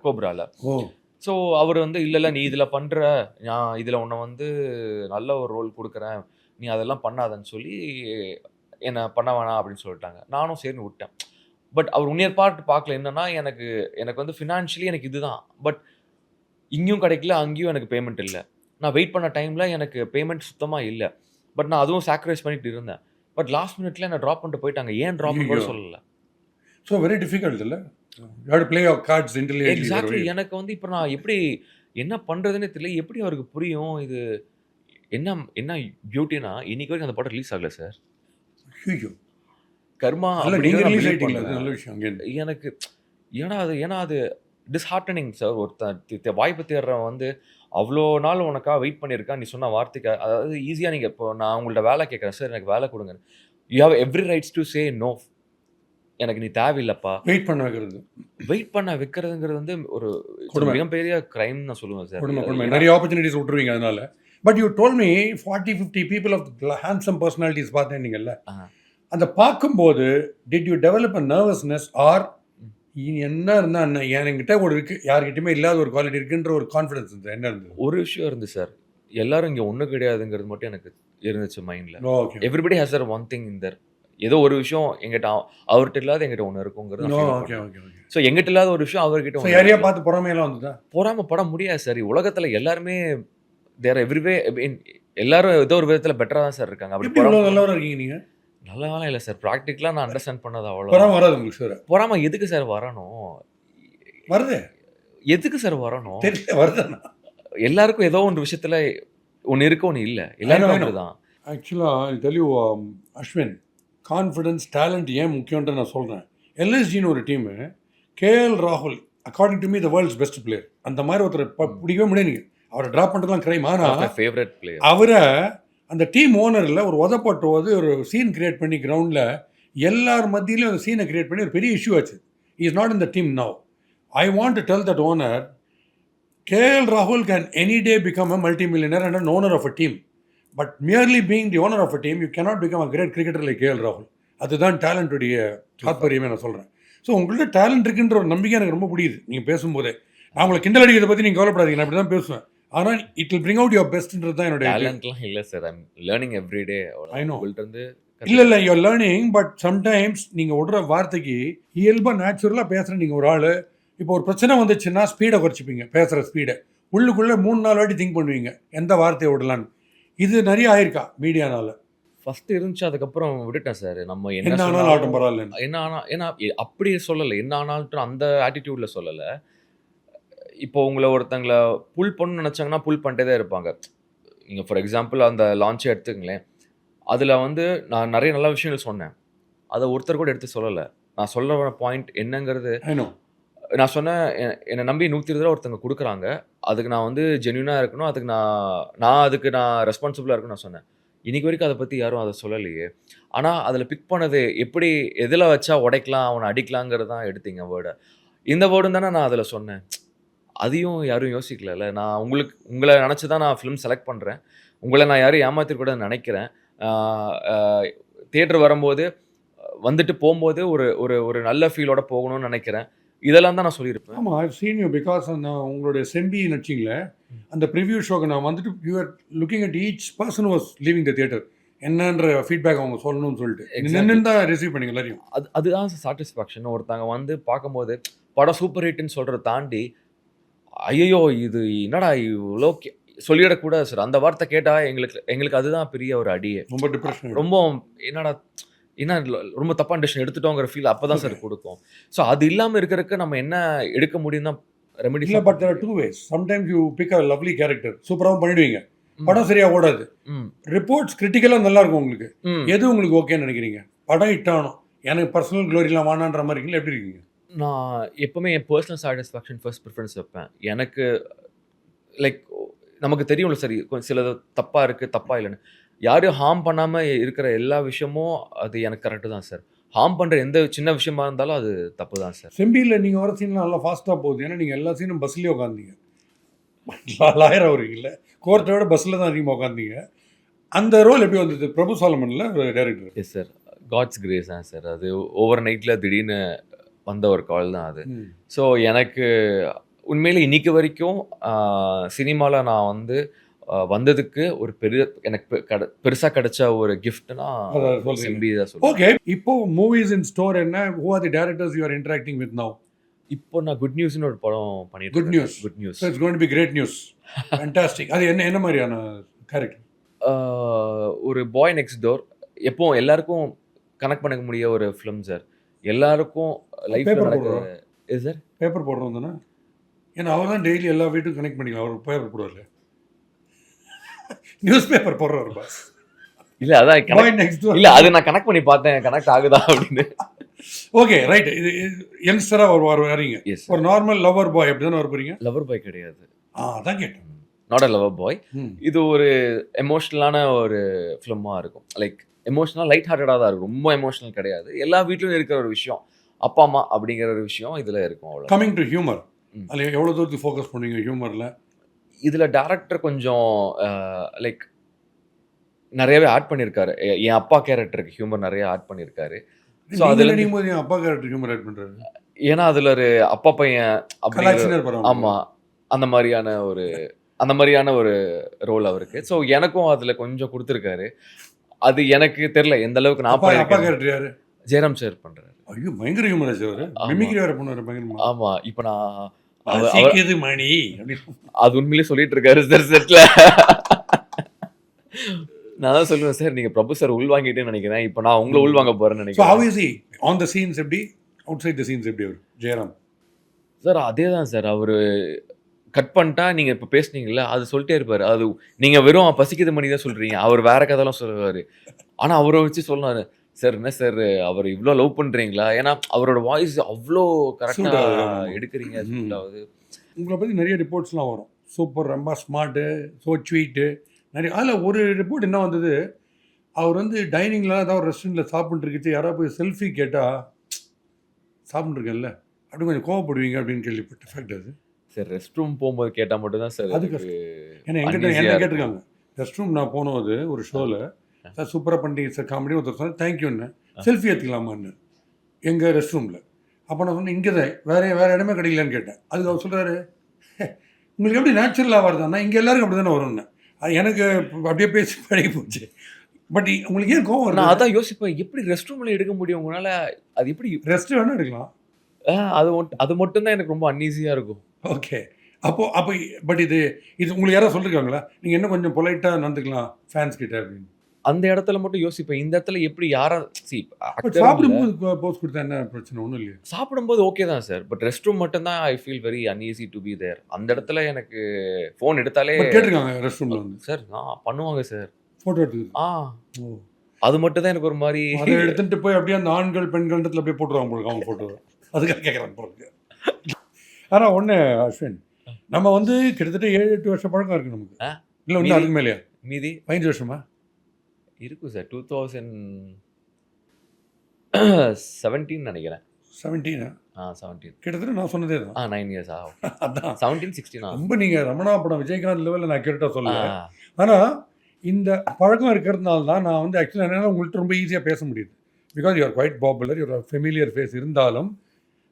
கோப்ரால. ஸோ அவர் வந்து இல்லை நீ இதில் பண்ணுற, நான் இதில் உன்னை வந்து நல்ல ஒரு ரோல் கொடுக்குறேன், நீ அதெல்லாம் பண்ணாதன்னு சொல்லி என்னை பண்ண வேணாம் அப்படின்னு சொல்லிட்டாங்க. நானும் சரின்னு விட்டேன். பட் அவர் உன்னியர் பார்ட் பார்க்கல. என்னன்னா எனக்கு வந்து ஃபினான்ஷியலி எனக்கு இதுதான். பட் இங்கேயும் கிடைக்கல, அங்கேயும் எனக்கு பேமெண்ட் இல்ல. நான் வெயிட் பண்ண டைம்ல எனக்கு பேமெண்ட் சுத்தமா இல்ல. பட் நான் அதுவும் சாக்ரிஃபைஸ் பண்ணிட்டு இருந்தேன். பட் லாஸ்ட் மினிட்ல என்ன டிராப் பண்ணிட்டு போயிட்டாங்க. ஏன் டிராப்னு கூட ஐயோ! சொல்லல. ஸோ வெரி டிஃபிகல்ட் இல்ல? You have to play your cards intelligently. Exactly. எனக்கு வந்து இப்ப நான் எப்படி என்ன பண்றதுன்னே தெரியல. எப்படி அவருக்கு புரியும்? இது என்ன என்ன பியூட்டினா, இன்னைக்கு வரைக்கும் அந்த படம் ரிலீஸ் ஆகல சார். ஐயோ! கர்மா இல்ல நீங்க அப்படிங்கிறத நான் ரிலீஸ் பிலீவ் ஆயிட்டீங்களா? அது பண்ணுவேன். நல்ல விஷயம் அங்கேருந்து. எனக்கு ஏன்னா அது டிஸ்ஹார்ட்டனிங் சார். ஒருத்தன் வாய்ப்பு தேடுறவன் வந்து அவ்ளோ நாள் உனக்காக வெயிட் பண்ணியிருக்கான். நீ சொன்ன வார்த்தைக்கு அதாவது ஈஸியா நீங்க இப்போ நான் உங்கள்ட்ட வேலை கேட்கிறேன். சார் எனக்கு வேலை குடுங்க. You have every rights to say no. எனக்கு நீ தேவையில்லப்பா. வெயிட் பண்ண வைக்கிறது. வெயிட் பண்ண வைக்கிறதுங்கிறது வந்து ஒரு கொடுமை. மிகப்பெரிய கிரைம் நான் சொல்லுவேன் சார். கொடுமை. நிறைய ஆப்பர்ச்சுனிட்டிஸ் விட்டுருவீங்க அதனால. But you told me 40, 50 people of handsome personalities பார்த்தேன் நீங்கல்ல. அந்த பார்க்கும்போது did you develop a nervousness or என்ன இருந்தா என்ன என்கிட்ட ஒரு இருக்கு, யார்கிட்டயுமே இல்லாத ஒரு குவாலிட்டி இருக்குன்ற ஒரு கான்ஃபிடன்ஸ் இருந்தது? என்ன இருந்தது? ஒரு விஷயம் இருந்து சார். எல்லாரும் இங்க ஒண்ணு கிடையாதுங்கிறது மட்டும் எனக்கு இருந்துச்சு மைண்ட்ல. Okay. Everybody has their one thing in there. ஏதோ ஒரு விஷயம் எங்கிட்ட அவர்கிட்ட இல்லாத எங்கிட்ட ஒண்ணு இருக்குங்கிறது நான் feel ஓகே பண்ணேன். Okay okay. ஸோ எங்கிட்ட இல்லாத ஒரு விஷயம் அவர்கிட்ட ஸோ ஒண்ணு யாரையா இருக்கு. பார்த்து பொறாமையெல்லாம் வந்ததா? பொறாமப்பட முடியாது சார். உலகத்துல எல்லாருமே தேர் எவ்ரிவே எல்லாரும் ஏதோ ஒரு விதத்துல பெட்டரா தான் சார் இருக்காங்க. அப்படி எப்படி இவ்வளோ பொறாம நல்லவரா இருக்கீங்க நீங்க? நல்லவாலாம் இல்ல சார். ப்ராக்டிக்கலா நான் அண்டர்ஸ்டாண்ட் பண்ணது பொறாம அவ்வளவுதான். வராது உங்களுக்கு சார்? பொறாம எதுக்கு சார் வரணும்? வருது. எதுக்கு சார் வரணும்? தெரியல வருதுண்ணா. எல்லாருக்கும் ஏதோ ஒரு விஷயத்துல ஒண்ணு இருக்கு, ஒண்ணு இல்ல. எல்லாருமே அப்படிதான். ஆக்சுவலாக I tell you Ashwin, confidence talent ஏன் முக்கியன்ற நான் சொல்கிறேன். எல்எஸ்ஜின்னு ஒரு டீமு, கேஎல் ராகுல் according to me the world's best player. அந்த மாதிரி ஒருத்தர் பிடிக்கவே முடியாது நீங்கள். அவரை ட்ராப் பண்ணுறதுலாம் கிரைம். ஆனால் ஃபேவரட் பிளேயர். அவரை அந்த டீம் ஓனரில் ஒரு உதப்பட்டு போது ஒரு சீன் கிரியேட் பண்ணி கிரவுண்டில் எல்லார் மத்தியிலையும் அந்த சீனை கிரியேட் பண்ணி ஒரு பெரிய இஷ்யூ ஆச்சு. Is not in the team now. I want to tell that owner, KL Rahul can any day become a multi-millionaire and an owner of a team. But merely being the owner of a team, you cannot become a great cricketer like KL Rahul. அதுதான் டேலண்ட்டுடைய தாற்பயமே நான் சொல்கிறேன். So உங்கள்கிட்ட talent இருக்குன்ற ஒரு நம்பிக்கை எனக்கு ரொம்ப பிடிக்குது நீங்கள் பேசும்போதே. நான் உங்களை கிண்டல் அடிக்கிறத பற்றி நீங்கள் கவலைப்படாதீங்க, நான் அப்படி தான் பேசுவேன். ஆனால் it will bring out your பெஸ்ட்ன்றது தான் என்னுடைய டேலண்ட்லாம் இல்ல சார். I am learning every day. I know. உங்கள்ட்ட இருந்து இல்லை யூஆர் லேர்னிங். பட் சம்டைம்ஸ் நீங்கள் விடுற வார்த்தைக்கு இயல்பாக நேச்சுரலாக பேசுகிற நீங்கள் ஒரு ஆள். இப்போ ஒரு பிரச்சனை வந்துச்சுன்னா ஸ்பீடை குறைச்சிப்பீங்க, பேசுகிற ஸ்பீடை. உள்ளுக்குள்ளே 3-4 வாட்டி திங்க் பண்ணுவீங்க எந்த வார்த்தையை விடலான்னு. இது நிறைய ஆயிருக்கா மீடியானால? ஃபர்ஸ்ட் இருந்துச்சு, அதுக்கப்புறம் விட்டுட்டேன் சார். நம்ம என்ன என்ன ஆனாலும் ஆட்டம் பரவாயில்ல. என்ன ஆனா ஏன்னா அப்படி சொல்லலை. என்ன ஆனாலும் அந்த ஆட்டிடியூட்ல சொல்லலை. இப்போ உங்களை ஒருத்தங்களை புல் பண்ணணும்னு நினச்சாங்கன்னா புல் பண்ணிட்டே தான் இருப்பாங்க. நீங்கள் ஃபார் எக்ஸாம்பிள் அந்த லான்ச்சை எடுத்துக்கங்களேன். அதில் வந்து நான் நிறைய நல்ல விஷயங்கள் சொன்னேன். அதை ஒருத்தர் கூட எடுத்து சொல்லலை. நான் சொல்ல வர பாயிண்ட் என்னங்கிறது, நான் சொன்னேன் என்னை நம்பி 120 ரூபா ஒருத்தங்க கொடுக்குறாங்க. அதுக்கு நான் வந்து ஜென்யூனாக இருக்கணும். அதுக்கு நான் ரெஸ்பான்சிபிளாக இருக்கணும் நான் சொன்னேன். இன்னைக்கு வரைக்கும் அதை பற்றி யாரும் அதை சொல்லலையே. ஆனால் அதில் பிக் பண்ணது எப்படி, எதில் வச்சா உடைக்கலாம், அவனை அடிக்கலாங்கிறது தான் எடுத்தீங்க வேர்டை. இந்த வேர்டும் தானே நான் அதில் சொன்னேன். அதையும் யாரும் யோசிக்கல. நான் உங்களை நினச்சி தான் நான் ஃபிலிம் செலக்ட் பண்ணுறேன். உங்களை நான் யாரும் ஏமாத்திருக்கூடாதுன்னு நினைக்கிறேன். தியேட்டர் வரும்போது வந்துட்டு போகும்போது ஒரு நல்ல ஃபீலோட போகணும்னு நினைக்கிறேன். இதெல்லாம் தான் நான் சொல்லியிருப்பேன். ஆமாம், ஐ சீன் யூ பிகாஸ் நான் உங்களுடைய செம்பி நடிச்சிங்களே அந்த ப்ரிவ்யூ ஷோக்கு நான் வந்துட்டு you are looking at each person was leaving the theatre. என்னன்ற ஃபீட்பேக் அவங்க சொல்லணும்னு சொல்லிட்டு என்னென்னு தான் ரிசீவ் பண்ணிங்க எல்லாரையும். அதுதான் சாட்டிஸ்ஃபேக்ஷன். ஒருத்தங்க வந்து பார்க்கும்போது படம் சூப்பர் ஹிட்னு சொல்கிறத தாண்டி ஐயோ இது என்னடா இவ்வளோ சொல்லிடக்கூடாது சார். அந்த வார்த்தை கேட்டால் எங்களுக்கு அதுதான் பெரிய ஒரு அடியே. ரொம்ப டிப்ரெஷன், ரொம்ப என்னடா என்ன ரொம்ப தப்பான டிசிஷன் எடுத்துட்டோங்கிற ஃபீல் அப்போ தான் சார் கொடுக்கும். ஸோ அது இல்லாமல் இருக்கிறதுக்கு நம்ம என்ன எடுக்க முடியும் தான் ரெமெடி. இல்லை, but there are two ways. Sometimes you pick a lovely character, சூப்பராகவும் பண்ணிடுவீங்க, படம் சரியாக ஓடாது. ரிப்போர்ட்ஸ் கிரிட்டிக்கலாக நல்லா இருக்கும் உங்களுக்கு. எது உங்களுக்கு ஓகேன்னு நினைக்கிறீங்க? படம் ஹிட்டானோ எனக்கு பர்சனல் க்ளோரிலாம் வானான்ற மாதிரி இருக்கீங்களா? எப்படி இருக்கீங்க? நான் எப்போவுமே என் பர்சனல் சாட்டிஸ்ஃபேக்ஷன் ஃபர்ஸ்ட் ப்ரிஃபரன்ஸ் வைப்பேன். எனக்கு லைக் நமக்கு தெரியும்ல சரி கொஞ்சம் சிலது தப்பாக இருக்குது தப்பாக இல்லைன்னு. யாரையும் ஹார்ம் பண்ணாமல் இருக்கிற எல்லா விஷயமும் அது எனக்கு கரெக்டு தான் சார். ஹார்ம் பண்ணுற எந்த சின்ன விஷயமா இருந்தாலும் அது தப்பு தான் சார். செம்பியில் நீங்கள் வர சீன்லாம் நல்லா ஃபாஸ்ட்டாக போகுது. ஏன்னா நீங்கள் எல்லா சீனும் பஸ்லேயே உட்காந்தீங்க. லாயர் அவருங்கள கோர்ட்டை விட பஸ்ஸில் தான் அதிகமாக உட்காந்தீங்க. அந்த ரோல் எப்படி வந்தது? பிரபு சாலமனில் director. Yes sir, God's grace தான் சார். அது ஓவர் நைட்டில் திடீர்னு வந்த ஒரு கால் தான் அது. ஸோ எனக்கு உண்மையில் இன்னைக்கு வரைக்கும் சினிமாவில் நான் வந்து வந்ததுக்கு ஒரு எனக்கு பெருசாக கிடைச்ச ஒரு கிஃப்ட்னா அதான் சொல்றீங்க. செம்பி தான் சொல்லுவேன். ஓகே, இப்போ மூவிஸ் இன் ஸ்டோர் என்ன? Who are the directors you are interacting with now? இப்போ நான் குட் நியூஸ்னு ஒரு படம் பண்ணிட்டு good news. Good news. So it's going to be great news. Fantastic. அது என்ன மாதிரியான கேரக்டர்? ஒரு பாய் நெக்ஸ்ட் டோர் எப்போ எல்லாருக்கும் கனெக்ட் பண்ண முடிய ஒரு ஃபிலிம் சார். எல்லாருக்கும் லைஃப்ல Paper நடக்கிற போடுறோம். இது சார். பேப்பர் போடுறோம் தானே? ஏன்னா அவர் தான் டெய்லி எல்லா வீட்டுக்கும் கனெக்ட் பண்ணிக்கலாம். அவர் பேப்பர் போடுவார். நியூஸ் பேப்பர் போடுறாரு பாஸ். இல்ல அதான் பாய் நெக்ஸ்ட் டோர். இல்ல அது நான் கனெக்ட் பண்ணி பார்த்தேன் கனெக்ட் ஆகுதா அப்படின்னு. Okay right. இது யங்ஸ்டரா வரீங்க. எஸ் ஒரு நார்மல் லவர் பாய் அப்படி தானே வர போறீங்க? லவர் பாய் கிடையாது. அதான் கேட்டேன். Not a lover boy. ம். இது ஒரு எமோஷ்னலான ஒரு ஃபிலிமா இருக்கும். லைக் எமோஷனல் லைட் ஹார்ட்டடாக தான் இருக்கும். ரொம்ப எமோஷனல் கிடையாது. எல்லா வீட்லயும் இருக்கிற ஒரு விஷயம் அப்பா அம்மா அப்படிங்கிற ஒரு விஷயம் இதுல இருக்கும். அவ்வளோ. கமிங் டு ஹியூமர், ம். அதில் எவ்வளோ தூரத்துக்கு ஃபோக்கஸ் பண்ணுவீங்க ஹியூமரில்? இதுல டேரக்டர் கொஞ்சம் லைக் நிறையவே ஆட் பண்ணியிருக்காரு. என் அப்பா கேரக்டருக்கு ஹியூமர் நிறைய ஆட் பண்ணியிருக்காரு. ஸோ அதுல நினைக்கும் போது என் அப்பா கேரக்டர் ஹியூமர் ஆட் பண்ணுறாரு. ஏன்னா அதுல ஒரு அப்பா பையன் அப்படிங்கிற கலாச்சினர் படம். ஆமா அந்த மாதிரியான ஒரு ரோல் அவருக்கு. ஸோ எனக்கும் அதுல கொஞ்சம் கொடுத்துருக்காரு. அது எனக்கு தெரியல எந்த அளவுக்கு நான் அப்பா பண்ணியிருக்கேன். கேரக்டர் யாரு? ஜெயராம் சார் பண்றாரு. ஐயோ பயங்கர ஹியூமர் ஆச்சு அவரு. ஆமா. மிமிக்ரி வேற பண்ணுவாரு பயங்கரமா. ஆமா இப்போ நான் சீக்கியது மணி அப்படின்னு. அது உண்மையிலே சொல்லிட்டு இருக்காரு சார் செட்ல. நான் தான் சொல்லுவேன் சார் நீங்க பிரபு சார் உள் வாங்கிட்டேன்னு நினைக்கிறேன். இப்போ நான் உங்களை உள் வாங்க போறேன்னு ஸோ நினைக்கிறேன். How is he on the scenes? எப்படி அவுட் சைட் த சீன்ஸ் எப்படி அவர் ஜெயராம்? சார் அதே தான் சார். அவரு கட் பண்ணிட்டா நீங்க இப்போ பேசுனீங்கல்ல அது சொல்லிட்டே இருப்பாரு. அது நீங்க வெறும் பசிக்குது மணி தான் சொல்றீங்க. அவர் வேற கதைலாம் சொல்லுவாரு. ஆனா அவரை வச்சு சொன்னாரு சார் என்ன சார் அவர் இவ்வளோ லவ் பண்றீங்களா? ஏன்னா அவரோட வாய்ஸ் அவ்வளோ கரெக்டா Suit ஆகுது, ஆமா. எடுக்கிறீங்க. ம். suit ஆகுது. உங்களை பற்றி நிறைய ரிப்போர்ட்ஸ்லாம் வரும். சூப்பர், ரொம்ப ஸ்மார்ட்டு, ஸோ ஸ்வீட்டு நிறைய. அதில் ஒரு ரிப்போர்ட் என்ன வந்தது, அவர் வந்து டைனிங்லாம் ஏதாவது ஒரு ரெஸ்டாரண்ட்டில் சாப்பிட்டுருக்கிட்டு யாராவது போய் செல்ஃபி கேட்டால் சாப்பிட்ருக்கேன்ல அப்படி கொஞ்சம் கோவப்படுவீங்க அப்படின்னு கேள்விப்பட்ட ஃபேக்ட் அது. சார் ரெஸ்ட் ரூம் போகும்போது கேட்டா மட்டும் தான் சார் அது எனக்கு ஏன்னா எங்கிட்ட uneasy-ஆ என்ன இருக்கும். கேட்டிருக்காங்க. ரெஸ்ட் ரூம் நான் போனோம் அது ஒரு ஷோவில். சார் சூப்பராக பண்ணிட்டீங்க சார் காமெடி. ஒருத்தர் சொன்னேன் தேங்க்யூன்னு. செல்ஃபி எடுத்துக்கலாமான்னு எங்கள் ரெஸ்ட் ரூமில். அப்போ நான் சொன்னேன் இங்கே தான் வேறு இடமே கிடைக்கலன்னு கேட்டேன். அதுக்கு அவர் சொல்கிறாரு உங்களுக்கு எப்படி நேச்சுரலாக வருதாண்ணா? இங்கே எல்லாருக்கும் அப்படி தானே வரும்னு. அது எனக்கு அப்படியே பேசி பழகி போச்சு. பட் உங்களுக்கு ஏன் கோவம் நான் வருது? அதான் யோசிப்பேன் எப்படி ரெஸ்ட் ரூம்ல எடுக்க முடியும் உங்களால? அது எப்படி ரெஸ்ட் வேணால் எடுக்கலாம். அது மட்டும் தான் எனக்கு ரொம்ப அன்ஈஸியா இருக்கும். ஓகே. அப்போ பட் இது உங்களுக்கு யாராவது சொல்லியிருக்காங்களா நீங்கள் இன்னும் கொஞ்சம் பொலைட்டாக நடந்துக்கலாம் ஃபேன்ஸ் கிட்ட அப்படின்னு? அந்த இடத்துல மட்டும் யோசிப்பேன் இந்த இடத்துல எப்படி யாரா பட் சாப்பிடும்போது போஸ்ட் கொடுத்தா என்ன பிரச்சனை? ஒன்றும் இல்லையா? சாப்பிடும்போது ஓகே தான் சார். பட் ரெஸ்ட் ரூம் மட்டும் தான் I feel very uneasy to be there. அந்த இடத்துல எனக்கு ஃபோன் எடுத்தாலே பட் கேட்டிருக்காங்க ரெஸ்ட் ரூமில் வந்து சார் நான் பண்ணுவாங்க சார். ஃபோட்டோ எடுத்துக்கிது. ஓ அது மட்டும் தான் எனக்கு ஒரு மாதிரி அதை எடுத்துட்டு போய் அப்படியே அந்த ஆண்கள் பெண்கள் இடத்துல அப்படியே போட்டுருவாங்க போல அவங்க ஃபோட்டோ. அதுக்காக கேட்குறாங்க போல. ஆனால் ஒன்று அஸ்வின், நம்ம வந்து கிட்டத்தட்ட 7-8 வருஷம் பழக்கம் இருக்குது நமக்கு. இல்லை ஒன்றும் அதுக்கு மேலேயா? மீதி 15 வருஷமா இருக்கும் சார். 2017 நினைக்கிறேன். 17? 17 கிட்டத்தட்ட நான் சொன்னதே தான். 9 இயர்ஸ் அதான் 17 16 ரொம்ப நீங்கள் ரமணா படம் விஜயகாந்த் லெவலில் நான் கேட்டால் சொல்லுவேன். ஆனால் இந்த பழக்கம் இருக்கிறதுனால தான் நான் வந்து ஆக்சுவலாக என்னால் உங்கள்கிட்ட ரொம்ப ஈஸியாக பேச முடியுது. Because you're quite popular, you're familiar face. இருந்தாலும்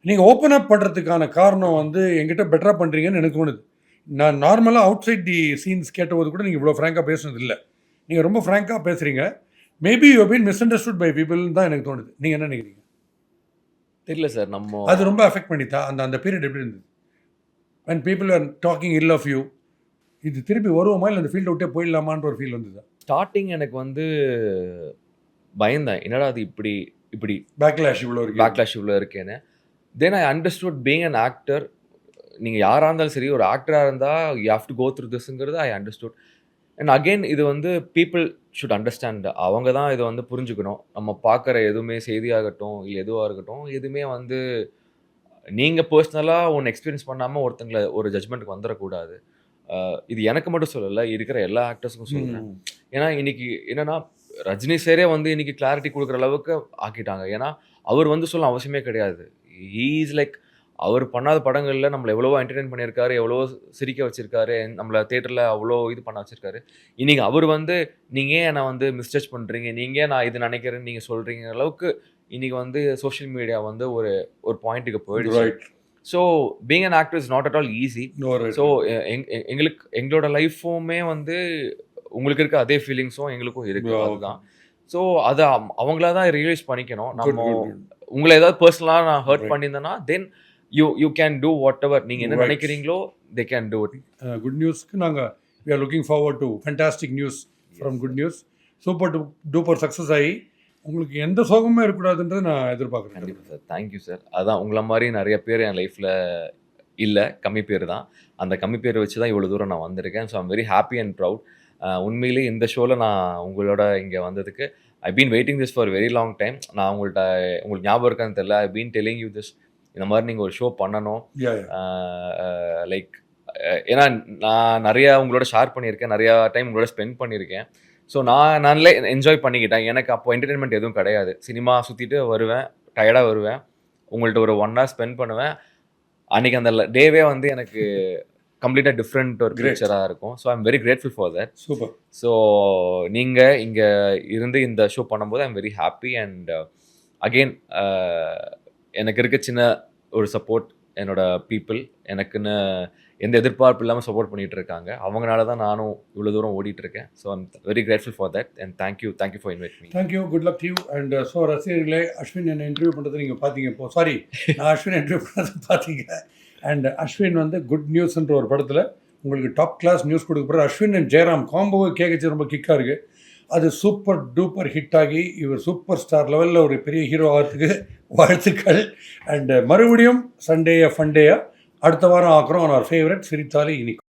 நீங்கள் ஓப்பன் அப் பண்ணுறதுக்கான காரணம் வந்து என்கிட்ட பெட்டராக பண்ணுறீங்கன்னு எனக்கு தோணுது. நான் நார்மலாக அவுட் சைட் தி சீன்ஸ் கேட்டபோது கூட நீங்கள் இவ்வளோ ஃப்ராங்காக பேசுனது இல்லை. நீங்கள் ரொம்ப ஃப்ராங்காக பேசுகிறீங்க. Maybe you been misunderstood by பீப்புள்னு தான் எனக்கு தோணுது. நீங்கள் என்ன நினைக்கிறீங்க? தெரியல சார். நம்ம அது ரொம்ப அஃபெக்ட் பண்ணித்தா அந்த பீரியட் எப்படி இருந்தது? when people are talking ill of you, இது திருப்பி வருவோமா இல்லை அந்த ஃபீல்டை விட்டே போயிடலாமான்ற ஒரு ஃபீல் வந்தது? ஸ்டார்டிங் எனக்கு வந்து பயந்தேன். என்னடா அது இப்படி பேக்லாஷ் இவ்வளோ இருக்கு. பேக்லாஷ் இவ்வளோ இருக்கேன்னு. Then I understood being an actor. நீங்கள் யாராக இருந்தாலும் சரி ஒரு ஆக்டராக இருந்தால் you have to go through திஸ்ங்கிறது ஐ அண்டர்ஸ்டுட். அண்ட் அகெயின் இது வந்து பீப்புள் ஷுட் அண்டர்ஸ்டாண்ட். அவங்க தான் இதை வந்து புரிஞ்சுக்கணும். நம்ம பார்க்குற எதுவுமே செய்தியாகட்டும் இல்லை எதுவாக இருக்கட்டும் எதுவுமே வந்து நீங்கள் பர்சனலாக ஒன்று எக்ஸ்பீரியன்ஸ் பண்ணாமல் ஒருத்தங்களை ஒரு ஜட்மெண்ட்டுக்கு வந்துடக்கூடாது. இது எனக்கு மட்டும் சொல்லலை, இருக்கிற எல்லா ஆக்டர்ஸுக்கும் சொல்லுங்கள். ஏன்னா இன்னைக்கு என்னன்னா ரஜினி சாரே வந்து இன்னைக்கு கிளாரிட்டி கொடுக்குற அளவுக்கு ஆக்கிட்டாங்க. ஏன்னா அவர் வந்து சொல்ல அவசியமே கிடையாது. இஸ் லைக் அவர் பண்ணாத படங்களில் நம்மளை எவ்வளவோ என்டர்டெயின் பண்ணியிருக்காரு, எவ்வளவோ சிரிக்க வச்சிருக்காரு, நம்மளை தேட்டரில் அவ்வளோ இது பண்ண வச்சிருக்காரு. இன்னைக்கு அவர் வந்து நீங்கள் என்னை வந்து மிஸ்டேக் பண்ணுறீங்க, நீங்கள் நான் இது நினைக்கிறேன்னு நீங்கள் சொல்கிறீங்க அளவுக்கு இன்னைக்கு வந்து சோஷியல் மீடியா வந்து ஒரு பாயிண்ட்டுக்கு போயிடுச்சு. So being an actor is not at all easy. So எங்களோட லைஃப்புமே வந்து உங்களுக்கு இருக்க அதே ஃபீலிங்ஸும் எங்களுக்கும் இருக்கு. அதுதான். ஸோ அதை அவங்களா தான் ரியலைஸ் பண்ணிக்கணும். நம்ம உங்களை ஏதாவது பர்சனலாக நான் ஹர்ட் பண்ணியிருந்தேன்னா then you can do whatever நீங்கள் என்ன நினைக்கிறீங்களோ they can do it. Good நியூஸ்க்கு நாங்கள் we are looking forward to fantastic news from good news. Super duper success ஆகி உங்களுக்கு எந்த சோகமே இருக்கக்கூடாதுன்றது நான் எதிர்பார்க்குறேன். கண்டிப்பாக சார். Thank you sir. அதான் உங்களை மாதிரி நிறைய பேர் என் லைஃப்பில் இல்லை, கம்மி பேர் தான். அந்த கம்மி பேரை வச்சு தான் இவ்வளோ தூரம் நான் வந்திருக்கேன். So I'm very happy and proud. உண்மையிலே இந்த ஷோவில் நான் உங்களோட இங்கே வந்ததுக்கு I been waiting this for very long time. நான் உங்களுக்கு ஞாபகம் இருக்கான்னு தெரியல, I been telling you this, இந்த மாதிரி நீங்கள் ஒரு ஷோ பண்ணணும். லைக் ஏன்னா நான் நிறையா உங்களோட ஷேர் பண்ணியிருக்கேன், நிறையா டைம் உங்களோட ஸ்பெண்ட் பண்ணியிருக்கேன். ஸோ நானே என்ஜாய் பண்ணிக்கிட்டேன். எனக்கு அப்போ என்டர்டெயின்மெண்ட் எதுவும் கிடையாது. சினிமா சுற்றிட்டு வருவேன், டயர்டாக வருவேன், உங்கள்கிட்ட ஒரு 1 hour ஸ்பெண்ட் பண்ணுவேன். அன்றைக்கி அந்த டேவே வந்து எனக்கு கம்ப்ளீட்டாக டிஃப்ரெண்ட் ஒரு கிரேச்சராக இருக்கும். So I'm very grateful for that. Super. So நீங்கள் இங்கே இருந்து இந்த ஷோ பண்ணும்போது I'm very happy. And again எனக்கு இருக்க சின்ன ஒரு சப்போர்ட் என்னோட பீப்புள் எனக்குன்னு எந்த எதிர்பார்ப்பு இல்லாமல் சப்போர்ட் பண்ணிகிட்டு இருக்காங்க. அவங்களால தான் நானும் இவ்வளோ தூரம் ஓடிட்டுருக்கேன். So I'm very grateful for that and thank you for invite me. Thank you, good luck to you. And so ரசிகர்களே, அஸ்வின் என்னை இன்டர்வியூ பண்ணுறது நீங்கள் பார்த்தீங்க. இப்போ சாரி, நான் அஸ்வின் இன்டர்வியூ பண்ணுறது பார்த்தீங்க. அண்ட் அஸ்வின் வந்து குட் நியூஸ்ன்ற ஒரு படத்தில் உங்களுக்கு டாப் கிளாஸ் நியூஸ் கொடுக்க போகிற அஸ்வின் அண்ட் ஜெயராம் காம்போவை கேட்கச்சு ரொம்ப கிக்காக இருக்குது. அது சூப்பர் டூப்பர் ஹிட் ஆகி இவர் சூப்பர் ஸ்டார் லெவலில் ஒரு பெரிய ஹீரோ ஆகிறதுக்கு வாழ்த்துக்கள். அண்ட் மறுபடியும் சண்டே ஃபண்டேயா அடுத்த வாரம் ஆக்குறோம். அவர் ஃபேவரட் சிரித்தாலே இனிக்கும்.